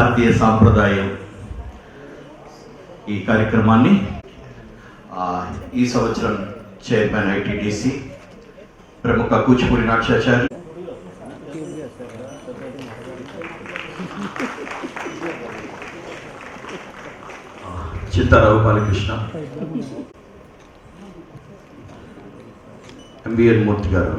భారతీయ సాంప్రదాయం ఈ కార్యక్రమాన్ని ఈ సంవత్సరం చైర్మన్ ఐటీడీసీ ప్రముఖ కూచిపూడి నాట్యాచార్య చింతారావు బాలకృష్ణ, ఎంబీఎన్ మూర్తి గారు,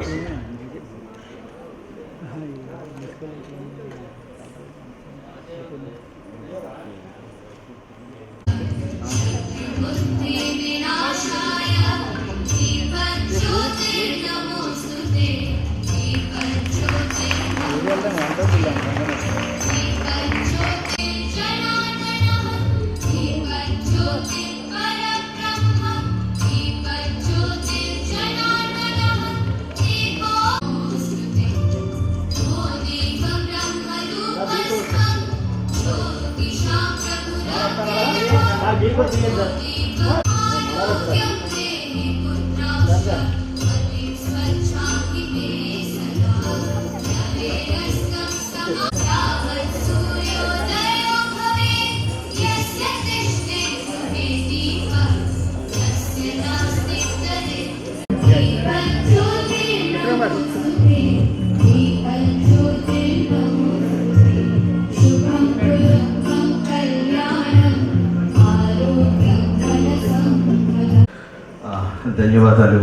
ధన్యవాదాలు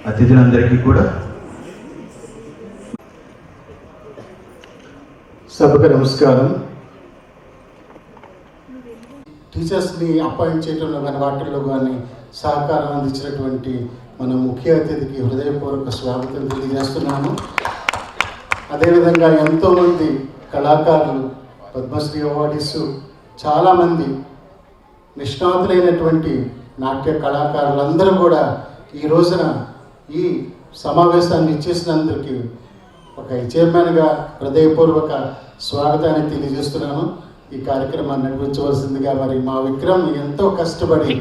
అతిథులందరికీ కూడా. సభకు నమస్కారం. టీచర్స్ని అపాయింట్ చేయడంలో కానీ వాటిల్లో కానీ సహకారం అందించినటువంటి మన ముఖ్య అతిథికి హృదయపూర్వక స్వాగతం తెలియజేస్తున్నాను. అదేవిధంగా ఎంతోమంది కళాకారులు, పద్మశ్రీ అవార్డీస్, చాలామంది నిష్ణాతులైనటువంటి నాట్య కళాకారులందరూ కూడా ఈ రోజున ఈ సమావేశాన్ని ఇచ్చేసినందుకు ఒక చైర్మన్గా హృదయపూర్వక స్వాగతాన్ని తెలియజేస్తున్నాను. ఈ కార్యక్రమాన్ని నిర్వహించవలసిందిగా మరి మా విక్రమ్ ఎంతో కష్టపడి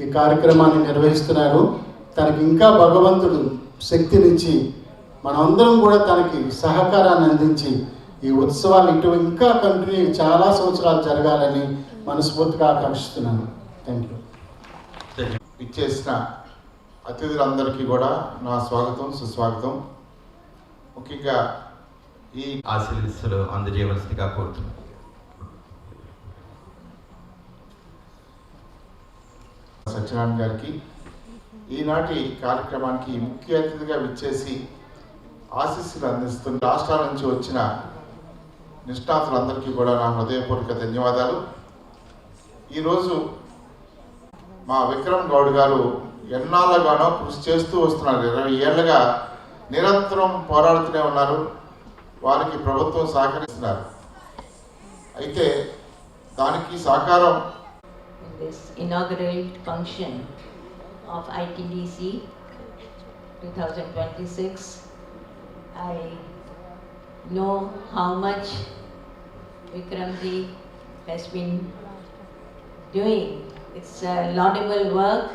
ఈ కార్యక్రమాన్ని నిర్వహిస్తున్నారు. తనకి ఇంకా భగవంతుడు శక్తినిచ్చి మనందరం కూడా తనకి సహకారాన్ని అందించి ఈ ఉత్సవాలు ఇంకా కంటిన్యూ చాలా సంవత్సరాలు జరగాలని మనస్ఫూర్తిగా ఆకాంక్షిస్తున్నాను. Thank you. ఇచ్చేసిన అతిథులందరికీ కూడా నా స్వాగతం, సుస్వాగతం. ముఖ్యంగా ఈ ఆశీస్సులు అందజేయవలసిందిగా కోరుతున్నాను. సత్యనారాయణ గారికి ఈనాటి కార్యక్రమానికి ముఖ్య అతిథిగా విచ్చేసి ఆశీస్సులు అందిస్తున్న రాష్ట్రాల నుంచి వచ్చిన నిష్ణాతులందరికీ కూడా నా హృదయపూర్వక ధన్యవాదాలు. ఈరోజు మా విక్రమ్ గౌడ్ గారు ఎన్నాళ్ళగానో కృషి చేస్తూ వస్తున్నారు. 20 ఏళ్ళగా నిరంతరం పోరాడుతూనే ఉన్నారు. వారికి ప్రభుత్వం సహకరిస్తున్నారు. అయితే దానికి సహకారం this inaugural function of ITDC 2026. I know how much Vikramji has been doing. It's a laudable work,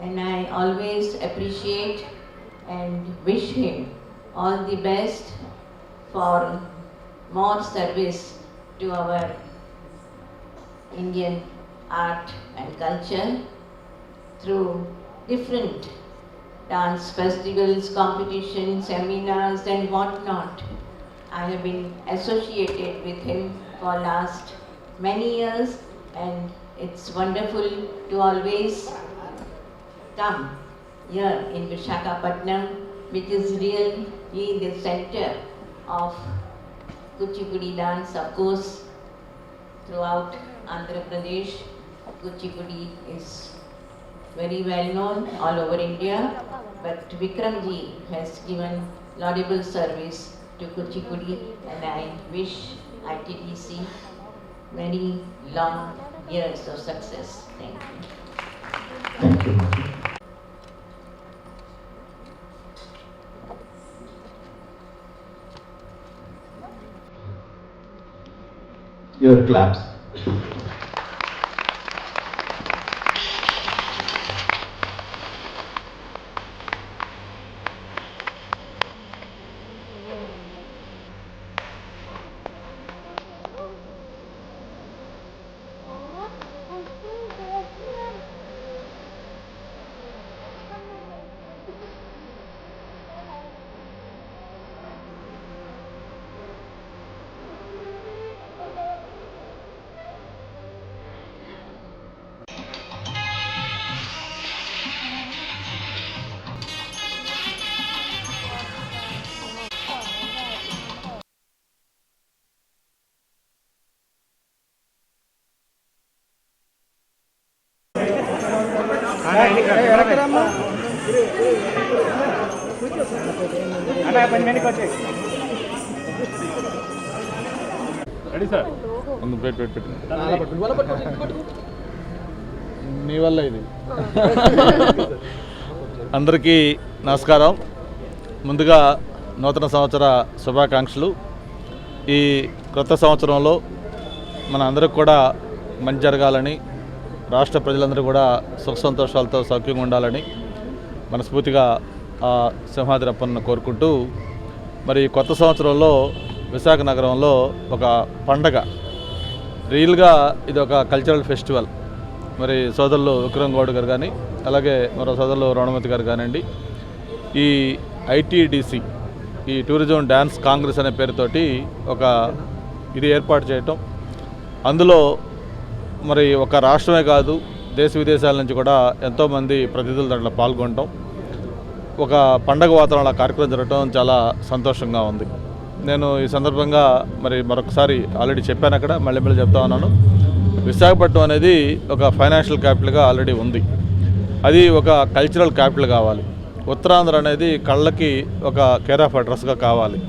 and I always appreciate and wish him all the best for more service to our Indian art and culture through different dance festivals, competitions, seminars and whatnot. I have been associated with him for last many years, and it's wonderful to always come here in Visakhapatnam, which is really the center of Kuchipudi dance, of course, throughout Andhra Pradesh. Kuchipudi is very well known all over India, but Vikramji has given laudable service to Kuchipudi, and I wish ITDC many long years of success. Thank you. Thank you. Your claps. నీ వల్ల ఇది. అందరికీ నమస్కారం. ముందుగా నూతన సంవత్సర శుభాకాంక్షలు. ఈ కొత్త సంవత్సరంలో మన అందరికి కూడా మంచి జరగాలని, రాష్ట్ర ప్రజలందరూ కూడా సుఖ సంతోషాలతో సౌఖ్యంగా ఉండాలని మనస్ఫూర్తిగా ఆ సింహాద్రప్పను కోరుకుంటూ, మరి కొత్త సంవత్సరంలో విశాఖ నగరంలో ఒక పండగ, రియల్గా ఇది ఒక కల్చరల్ ఫెస్టివల్. మరి సోదరులు విక్రమ్ గౌడ్ గారు కానీ, అలాగే మరో సోదరులు రోణమతి గారు కానివ్వండి, ఈ ఐటీడీసీ, ఈ టూరిజం డ్యాన్స్ కాంగ్రెస్ అనే పేరుతోటి ఒక ఇది ఏర్పాటు చేయటం, అందులో మరి ఒక రాష్ట్రమే కాదు దేశ విదేశాల నుంచి కూడా ఎంతోమంది ప్రతినిధులు దాంట్లో పాల్గొనటం, ఒక పండగ వాతావరణంలో కార్యక్రమం జరగడం చాలా సంతోషంగా ఉంది. నేను ఈ సందర్భంగా మరి మరొకసారి ఆల్రెడీ చెప్పాను, అక్కడ మళ్ళీ చెప్తా ఉన్నాను. విశాఖపట్నం అనేది ఒక ఫైనాన్షియల్ క్యాపిటల్గా ఆల్రెడీ ఉంది. అది ఒక కల్చరల్ క్యాపిటల్ కావాలి. ఉత్తరాంధ్ర అనేది కళ్ళకి ఒక కేర్ ఆఫ్ అడ్రస్గా కావాలి.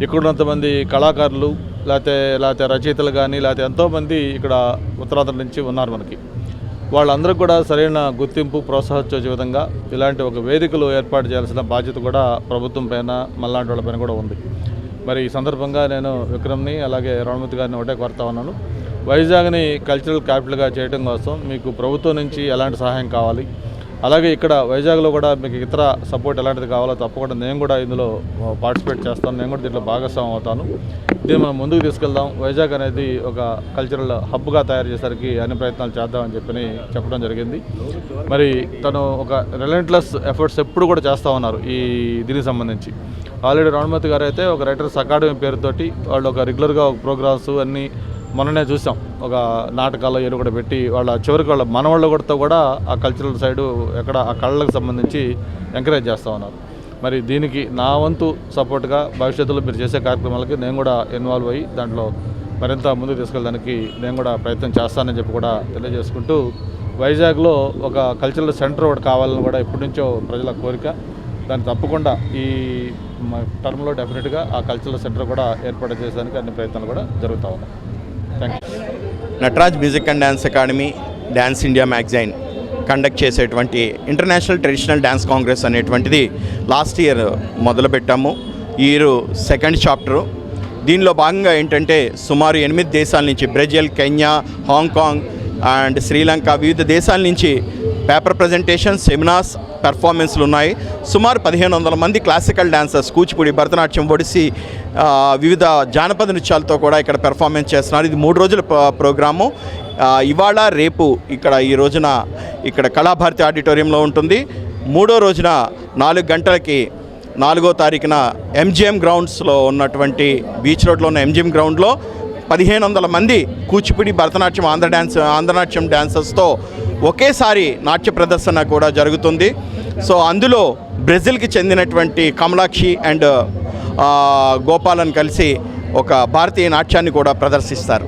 ఇక్కడున్నంతమంది కళాకారులు లేకపోతే రచయితలు కానీ లేకపోతే ఎంతోమంది ఇక్కడ ఉత్తరాంధ్ర నుంచి ఉన్నారు మనకి. వాళ్ళందరికీ కూడా సరైన గుర్తింపు ప్రోత్సహించే విధంగా ఇలాంటి ఒక వేదికలు ఏర్పాటు చేయాల్సిన బాధ్యత కూడా ప్రభుత్వం పైన, మళ్ళాంటి వాళ్ళ పైన కూడా ఉంది. మరి ఈ సందర్భంగా నేను విక్రమ్ని అలాగే రోణమతి గారిని ఒకటే కోరుతా ఉన్నాను, వైజాగ్ని కల్చరల్ క్యాపిటల్గా చేయడం కోసం మీకు ప్రభుత్వం నుంచి ఎలాంటి సహాయం కావాలి, అలాగే ఇక్కడ వైజాగ్లో కూడా మీకు ఇతర సపోర్ట్ ఎలాంటిది కావాలో తప్పకుండా నేను కూడా ఇందులో పార్టిసిపేట్ చేస్తాను, నేను కూడా దీంట్లో భాగస్వామ్యం అవుతాను. దీన్ని మనం ముందుకు తీసుకెళ్దాం. వైజాగ్ అనేది ఒక కల్చరల్ హబ్గా తయారు చేసరికి అన్ని ప్రయత్నాలు చేద్దామని చెప్పడం జరిగింది. మరి తను ఒక రిలెంట్లెస్ ఎఫర్ట్స్ ఎప్పుడు కూడా చేస్తూ ఉన్నారు ఈ దీనికి సంబంధించి. ఆల్రెడీ రోణమతి గారు అయితే ఒక రైటర్స్ అకాడమీ పేరుతోటి వాళ్ళు ఒక రెగ్యులర్గా ఒక ప్రోగ్రామ్స్ అన్నీ మొన్ననే చూసాం, ఒక నాటకాలు ఏదో కూడా పెట్టి వాళ్ళ చివరికి వాళ్ళ మనవాళ్ళు కూడా ఆ కల్చరల్ సైడు ఎక్కడ ఆ కళలకు సంబంధించి ఎంకరేజ్ చేస్తూ ఉన్నారు. మరి దీనికి నా వంతు సపోర్ట్గా భవిష్యత్తులో మీరు చేసే కార్యక్రమాలకి నేను కూడా ఇన్వాల్వ్ అయ్యి దాంట్లో మరింత ముందుకు తీసుకెళ్ళడానికి నేను కూడా ప్రయత్నం చేస్తానని చెప్పి కూడా తెలియజేసుకుంటూ, వైజాగ్లో ఒక కల్చరల్ సెంటర్ ఒకటి కావాలని కూడా ఎప్పటి నుంచో ప్రజల కోరిక. దాన్ని తప్పకుండా ఈ టర్మ్లో డెఫినెట్గా ఆ కల్చరల్ సెంటర్ కూడా ఏర్పాటు చేసేదానికి అన్ని ప్రయత్నాలు కూడా జరుగుతూ ఉన్నాయి. Thank you. Nataraj music and dance academy, dance India magazine conduct చేసేటువంటి ఇంటర్నేషనల్ ట్రెడిషనల్ డ్యాన్స్ కాంగ్రెస్ అనేటువంటిది లాస్ట్ ఇయర్ మొదలుపెట్టాము. ఈ ఇయర్ సెకండ్ చాప్టరు. దీనిలో భాగంగా ఏంటంటే సుమారు 8 దేశాల నుంచి, Brazil, Kenya, Hong Kong and Sri Lanka, వివిధ దేశాల నుంచి పేపర్ ప్రజెంటేషన్, సెమినార్స్, పెర్ఫార్మెన్స్లు ఉన్నాయి. సుమారు 1500 మంది క్లాసికల్ డాన్సర్స్, కూచిపూడి, భరతనాట్యం, ఒడిస్సీ, వివిధ జానపద నృత్యాలతో కూడా ఇక్కడ పెర్ఫార్మెన్స్ చేస్తున్నారు. ఇది 3 రోజుల ప్రోగ్రాము. ఇవాళ రేపు ఈ రోజున ఇక్కడ కళాభారతి ఆడిటోరియంలో ఉంటుంది. 3వ రోజున 4 గంటలకి 4వ తారీఖున ఎంజిఎం గ్రౌండ్స్లో ఉన్నటువంటి బీచ్ రోడ్లో ఉన్న ఎంజిఎం గ్రౌండ్లో 1500 మంది కూచిపూడి, భరతనాట్యం, ఆంధ్రనాట్యం డాన్సర్స్తో ఒకేసారి నాట్య ప్రదర్శన కూడా జరుగుతుంది. సో అందులో బ్రెజిల్కి చెందినటువంటి కమలాక్షి అండ్ గోపాలన్ కలిసి ఒక భారతీయ నాట్యాన్ని కూడా ప్రదర్శిస్తారు.